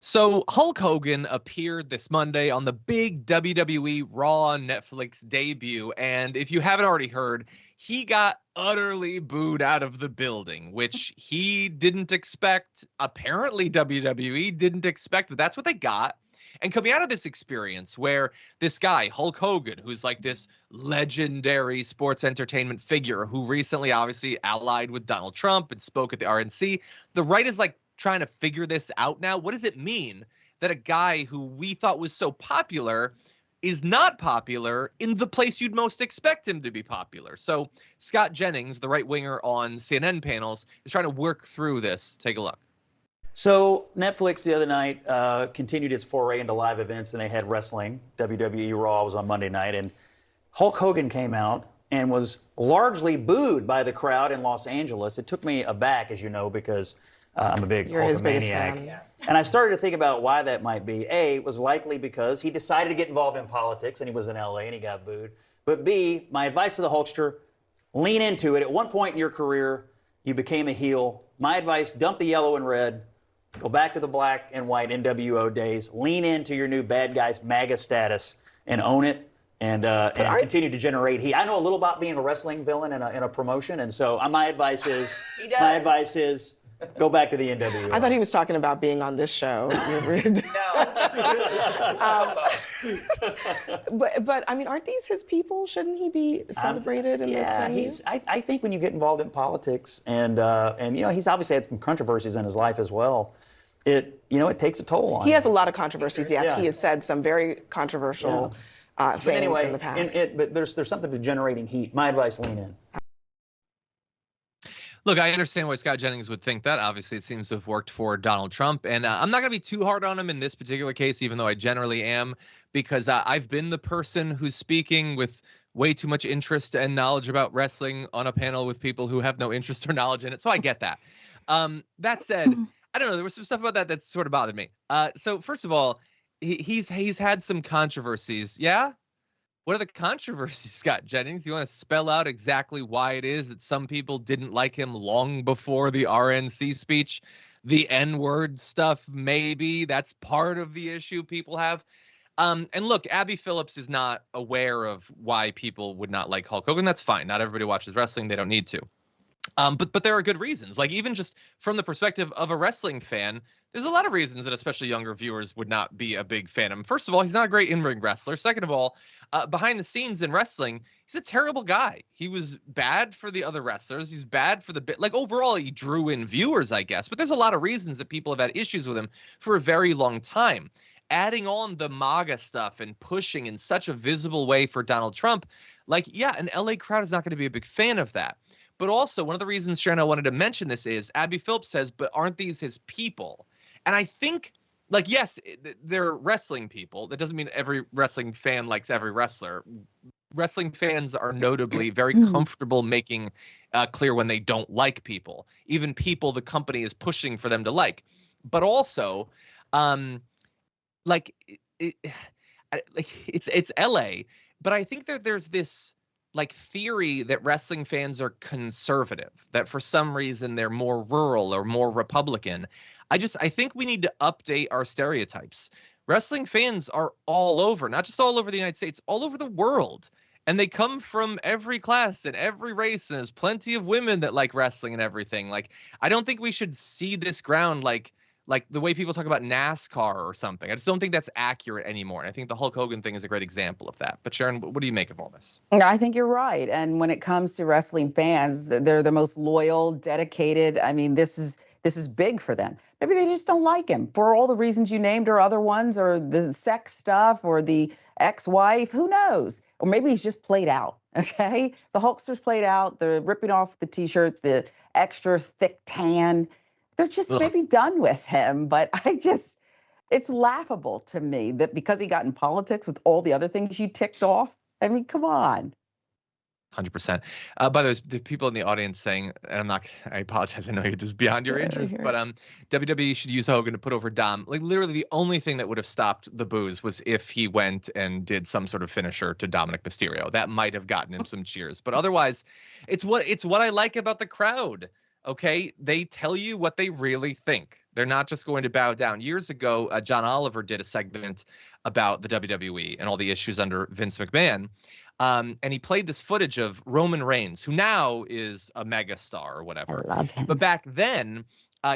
So Hulk Hogan appeared this Monday on the big WWE Raw Netflix debut, and if you haven't already heard, he got utterly booed out of the building, which he didn't expect. Apparently, WWE didn't expect, but that's what they got. And coming out of this experience where this guy, Hulk Hogan, who's like this legendary sports entertainment figure who recently obviously allied with Donald Trump and spoke at the RNC, the right is like trying to figure this out now. What does it mean that a guy who we thought was so popular is not popular in the place you'd most expect him to be popular? So Scott Jennings, the right winger on CNN panels, is trying to work through this. Take a look. So Netflix the other night continued its foray into live events, and they had wrestling. WWE Raw was on Monday night, and Hulk Hogan came out and was largely booed by the crowd in Los Angeles. It took me aback, as you know, because I'm a big Hulkamaniac. And I started to think about why that might be. A, it was likely because he decided to get involved in politics, and he was in LA, and he got booed. But B, my advice to the Hulkster, lean into it. At one point in your career, you became a heel. My advice, dump the yellow and red. Go back to the black and white NWO days. Lean into your new bad guys MAGA status and own it, and continue to generate heat. I know a little about being a wrestling villain in a promotion, and so my advice is go back to the NWO. I thought he was talking about being on this show. But I mean, aren't these his people? Shouldn't he be celebrated in this venue? I think when you get involved in politics, and you know, he's obviously had some controversies in his life as well. It takes a toll on him. He has a lot of controversies. Yes, he has said some very controversial things in the past. But there's something to generating heat. My advice: lean in. Look, I understand why Scott Jennings would think that. Obviously, it seems to have worked for Donald Trump. And I'm not going to be too hard on him in this particular case, even though I generally am, because I've been the person who's speaking with way too much interest and knowledge about wrestling on a panel with people who have no interest or knowledge in it. So I get that. That said, I don't know. There was some stuff about that sort of bothered me. So first of all, he's had some controversies. Yeah. What are the controversies, Scott Jennings? You want to spell out exactly why it is that some people didn't like him long before the RNC speech? The N-word stuff, maybe. That's part of the issue people have. And look, Abby Phillips is not aware of why people would not like Hulk Hogan. That's fine. Not everybody watches wrestling. They don't need to. But there are good reasons. Like, even just from the perspective of a wrestling fan, there's a lot of reasons that especially younger viewers would not be a big fan of him. First of all, he's not a great in-ring wrestler. Second of all, behind the scenes in wrestling, he's a terrible guy. He was bad for the other wrestlers. He's bad for the bit. Like, overall, he drew in viewers, I guess. But there's a lot of reasons that people have had issues with him for a very long time. Adding on the MAGA stuff and pushing in such a visible way for Donald Trump, like, yeah, an LA crowd is not going to be a big fan of that. But also, one of the reasons, Sharon, I wanted to mention this is Abby Phillips says, but aren't these his people? And I think, like, yes, they're wrestling people. That doesn't mean every wrestling fan likes every wrestler. Wrestling fans are notably very comfortable making clear when they don't like people, even people the company is pushing for them to like. But also, it's LA, but I think that there's this like theory that wrestling fans are conservative, that for some reason they're more rural or more Republican. I think we need to update our stereotypes. Wrestling fans are all over, not just all over the United States, all over the world. And they come from every class and every race, and there's plenty of women that like wrestling and everything. Like, I don't think we should see this ground like the way people talk about NASCAR or something. I just don't think that's accurate anymore. And I think the Hulk Hogan thing is a great example of that. But Sharon, what do you make of all this? I think you're right. And when it comes to wrestling fans, they're the most loyal, dedicated. I mean, this is big for them. Maybe they just don't like him for all the reasons you named, or other ones, or the sex stuff, or the ex-wife. Who knows? Or maybe he's just played out. Okay, the Hulkster's played out. The ripping off the T-shirt, the extra thick tan. They're just maybe done with him. But it's laughable to me that because he got in politics with all the other things you ticked off. I mean, come on. 100%. By the way, the people in the audience saying, and I apologize, I know this is beyond your interest, but WWE should use Hogan to put over Dom. Like, literally the only thing that would have stopped the boos was if he went and did some sort of finisher to Dominic Mysterio. That might have gotten him some cheers. But otherwise, it's what I like about the crowd. Okay, they tell you what they really think. They're not just going to bow down. Years ago, John Oliver did a segment about the WWE and all the issues under Vince McMahon. And he played this footage of Roman Reigns, who now is a mega star or whatever. I love him. But back then,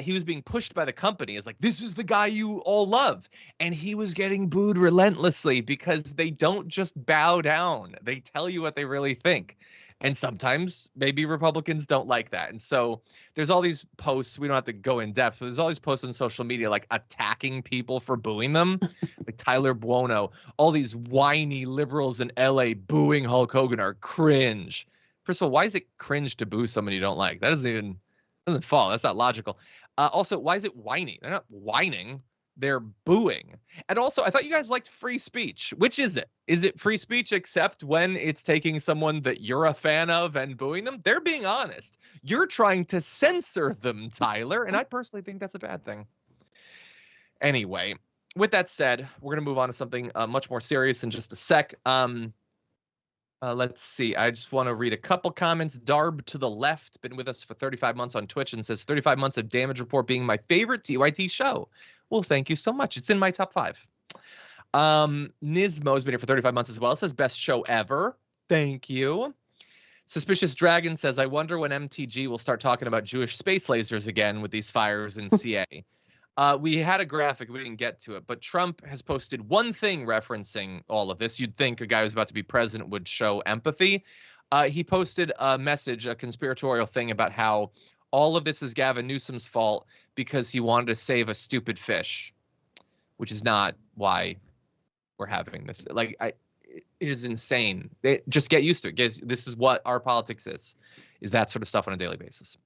he was being pushed by the company as like, this is the guy you all love. And he was getting booed relentlessly because they don't just bow down. They tell you what they really think. And sometimes maybe Republicans don't like that. And so there's all these posts. We don't have to go in depth, but there's all these posts on social media like attacking people for booing them. Like Tyler Buono, all these whiny liberals in LA booing Hulk Hogan are cringe. First of all, why is it cringe to boo someone you don't like? That doesn't fall. That's not logical. Also, why is it whiny? They're not whining. They're booing. And also, I thought you guys liked free speech. Which is it? Is it free speech except when it's taking someone that you're a fan of and booing them? They're being honest. You're trying to censor them, Tyler. And I personally think that's a bad thing. Anyway, with that said, we're going to move on to something much more serious in just a sec. Let's see. I just want to read a couple comments. Darb to the left, been with us for 35 months on Twitch and says 35 months of Damage Report being my favorite TYT show. Well, thank you so much. It's in my top 5. Nismo's been here for 35 months as well. Says best show ever. Thank you. Suspicious Dragon says, I wonder when MTG will start talking about Jewish space lasers again with these fires in CA. We had a graphic. We didn't get to it. But Trump has posted one thing referencing all of this. You'd think a guy who's about to be president would show empathy. He posted a message, a conspiratorial thing about how all of this is Gavin Newsom's fault because he wanted to save a stupid fish, which is not why we're having this. Like, it is insane. Just get used to it. Guys, this is what our politics is that sort of stuff on a daily basis.